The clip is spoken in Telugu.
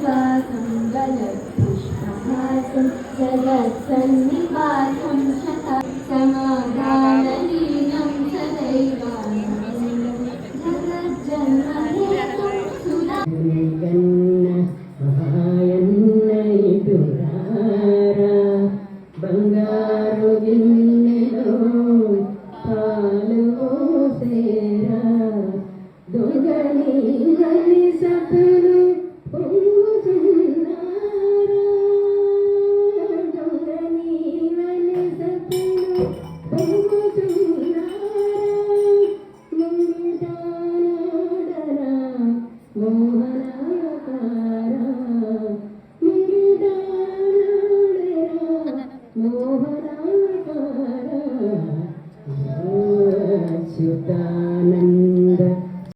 श्रीनिवासं गलत्पुष्पहासं जगत्सन्निवासं शतं समाधानलीनं सदैवानन्दं जगज्जन्महेतुं सुधा బంగారు గిన్నెలో పాలు పోసేరా దొంగని గని సతులు పొంగుతున్నారా దొంగని గని సతులు పొంగుతున్నారా ముంగిటానోడరా మోహనాకారా मोहनाकारा अच्युतानन्द